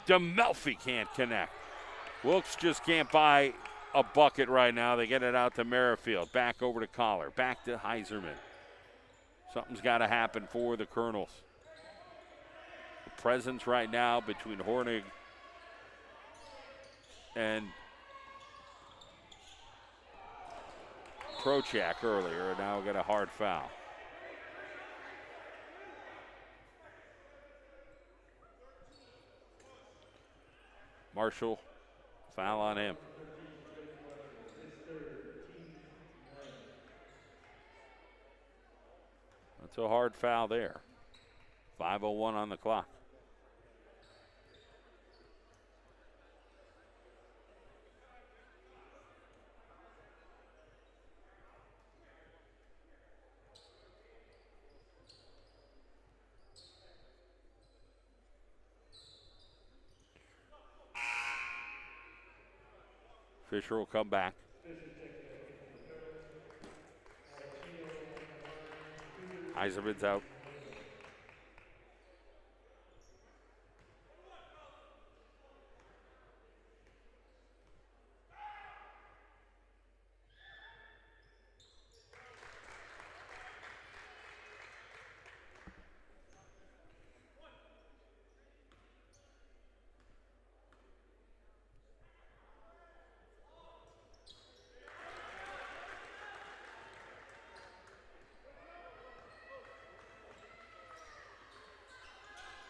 DeMelfi can't connect. Wilkes just can't buy a bucket right now. They get it out to Merrifield. Back over to Collar. Back to Heiserman. Something's got to happen for the Colonels. The presence right now between Hornig and Prochak earlier, and now we got a hard foul. Marshall, foul on him. That's a hard foul there. 5:01 on the clock. Fisher will come back. Heiserman's out.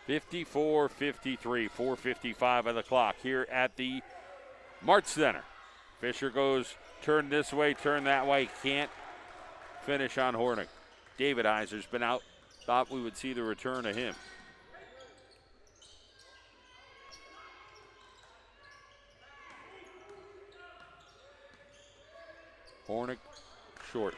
.54-53, 4:55 on the clock here at the March Center. Fisher goes turn this way, turn that way. Can't finish on Hornick. David Heiser's been out. Thought we would see the return of him. Hornick short.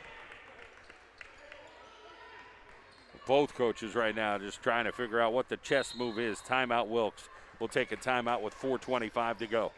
Both coaches right now just trying to figure out what the chess move is. Timeout Wilkes. We'll take a timeout with 4:25 to go.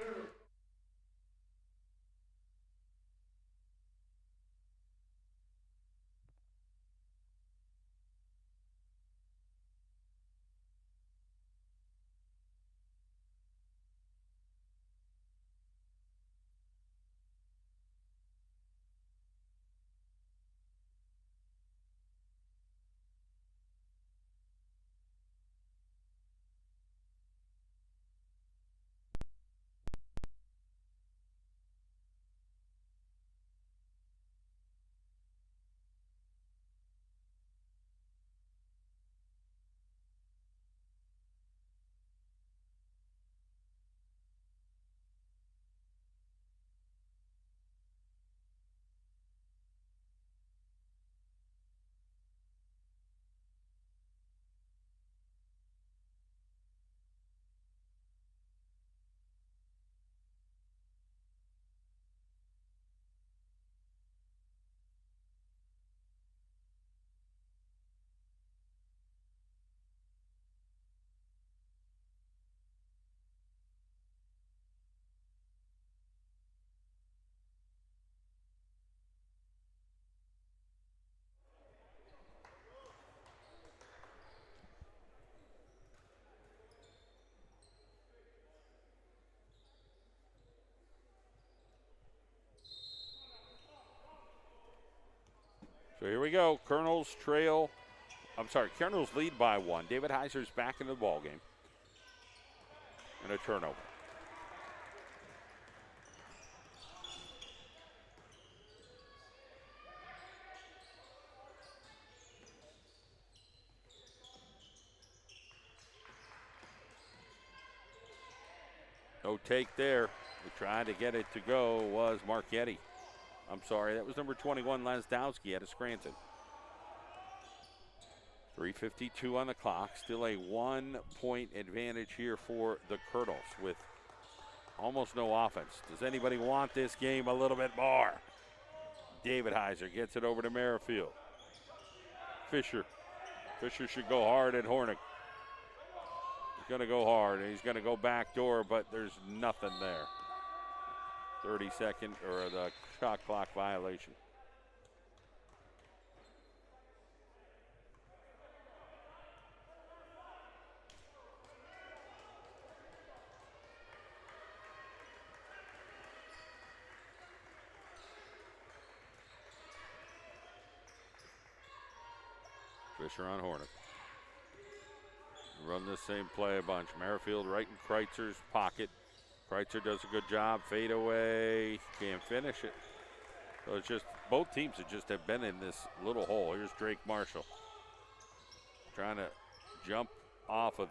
So here we go. Colonels lead by 1. David Heiser's back into the ball game. And a turnover. No take there. Trying to get it to go was Marchetti. I'm sorry, that was number 21, Lasdowski out of Scranton. 3:52 on the clock. Still a 1-point advantage here for the Colonels with almost no offense. Does anybody want this game a little bit more? David Heiser gets it over to Merrifield. Fisher should go hard at Hornick. He's going to go hard, and he's going to go back door, but there's nothing there. 30-second or the shot clock violation. Fisher on Hornick. Run this same play a bunch. Merrifield right in Kreitzer's pocket. Kreitzer does a good job. Fade away. Can't finish it. So it's just both teams have been in this little hole. Here's Drake Marshall trying to jump off of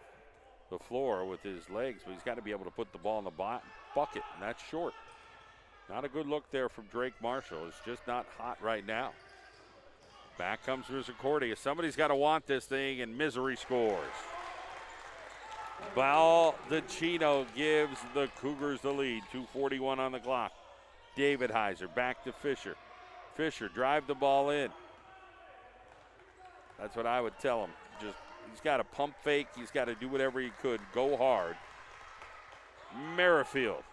the floor with his legs, but he's got to be able to put the ball in the bucket, and that's short. Not a good look there from Drake Marshall. It's just not hot right now. Back comes Misericordia. Somebody's got to want this thing, and Misery scores. Baldacchino gives the Cougars the lead. 2:41 on the clock. David Heiser back to Fisher. Fisher drive the ball in. That's what I would tell him. He's got to pump fake. He's got to do whatever he could. Go hard. Merrifield.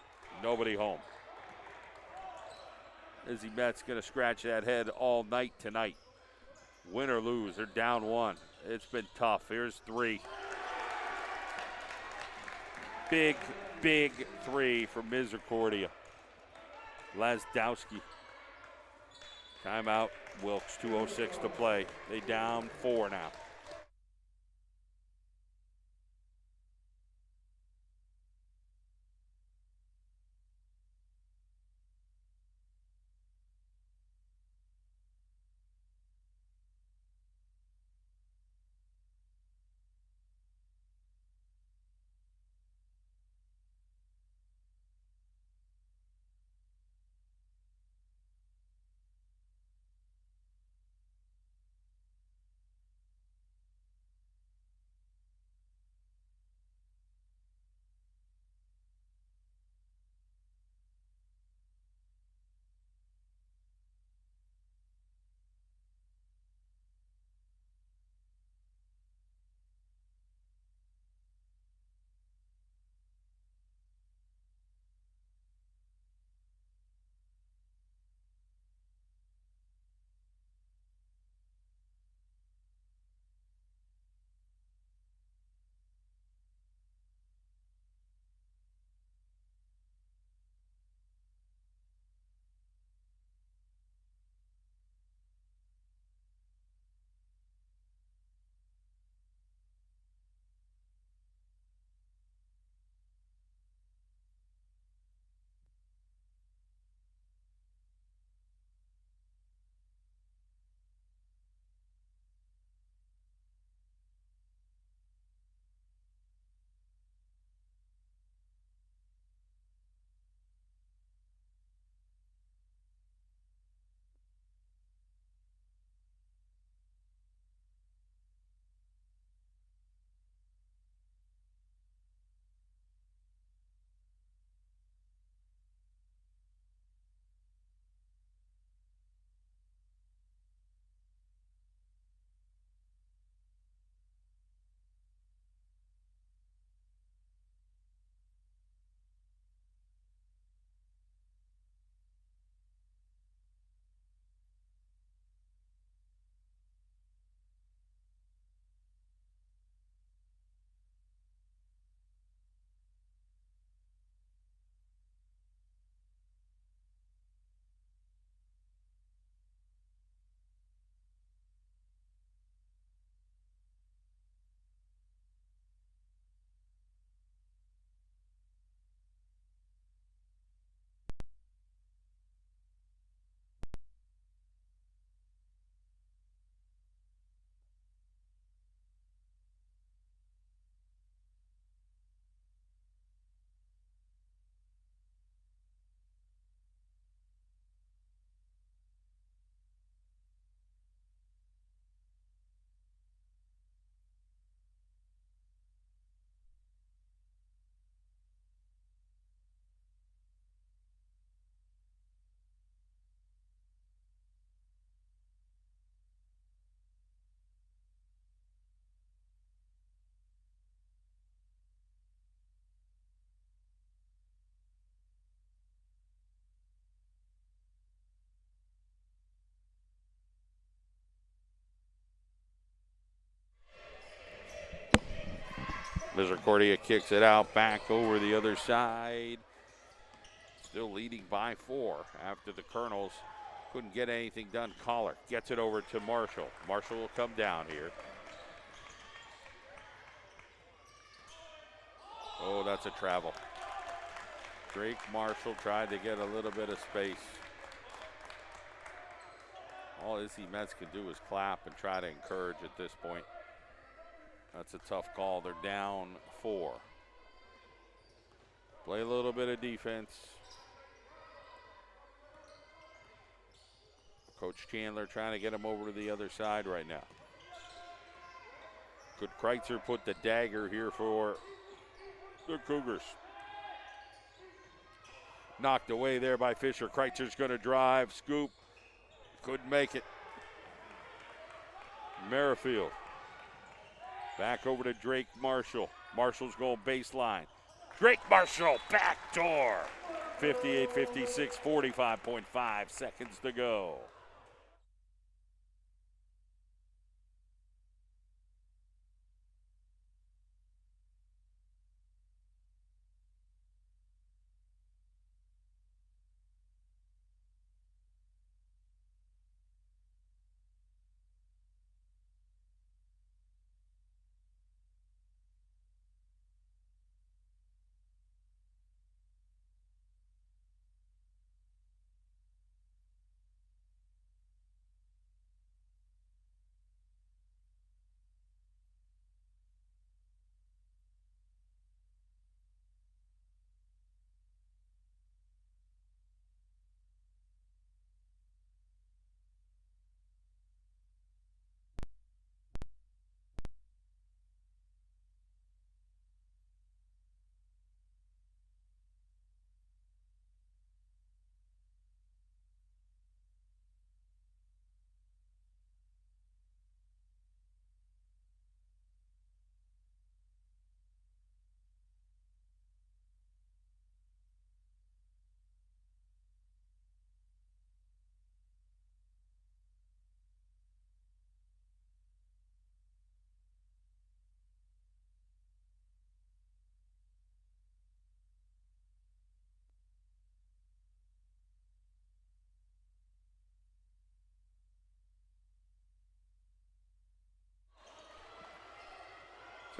Nobody home. Izzy Met's going to scratch that head all night tonight. Win or lose, they're down 1. It's been tough. Here's 3. Big 3 for Misericordia. Lasdowski. Timeout, Wilkes, 2:06 to play. They down 4 now. Misericordia kicks it out back over the other side. Still leading by 4 after the Colonels couldn't get anything done. Collar gets it over to Marshall. Marshall will come down here. Oh, that's a travel. Drake Marshall tried to get a little bit of space. All Izzy Metz can do is clap and try to encourage at this point. That's a tough call. They're down 4. Play a little bit of defense. Coach Chandler trying to get him over to the other side right now. Could Kreitzer put the dagger here for the Cougars? Knocked away there by Fisher. Kreitzer's going to drive, scoop. Couldn't make it. Merrifield. Back over to Drake Marshall. Marshall's going baseline. Drake Marshall, back door. 58-56, 45.5 seconds to go.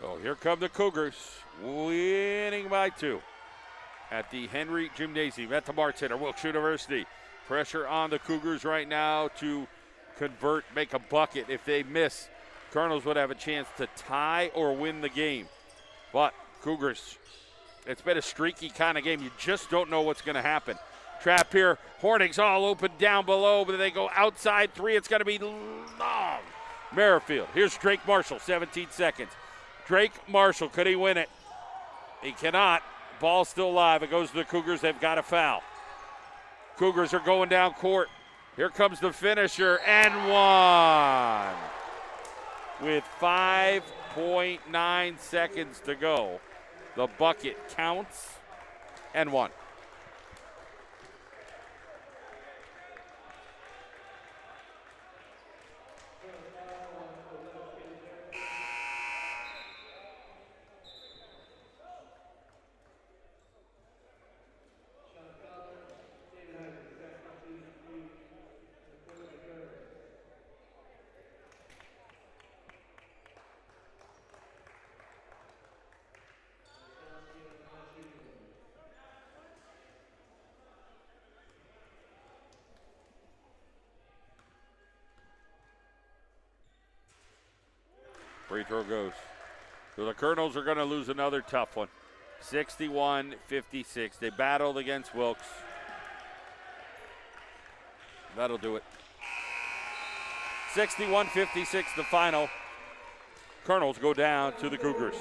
So here come the Cougars, winning by 2 at the Henry Gymnasium at the Mart Center, Wilkes University. Pressure on the Cougars right now to convert, make a bucket. If they miss, Colonels would have a chance to tie or win the game. But Cougars, it's been a streaky kind of game. You just don't know what's going to happen. Trap here, Hornings all open down below, but they go outside 3. It's going to be long. Merrifield, here's Drake Marshall, 17 seconds. Drake Marshall, could he win it? He cannot. Ball still live. It goes to the Cougars. They've got a foul. Cougars are going down court. Here comes the finisher, and one. With 5.9 seconds to go, the bucket counts, and one. Free throw goes. So the Colonels are going to lose another tough one. 61-56. They battled against Wilkes. That'll do it. 61-56 the final. Colonels go down to the Cougars.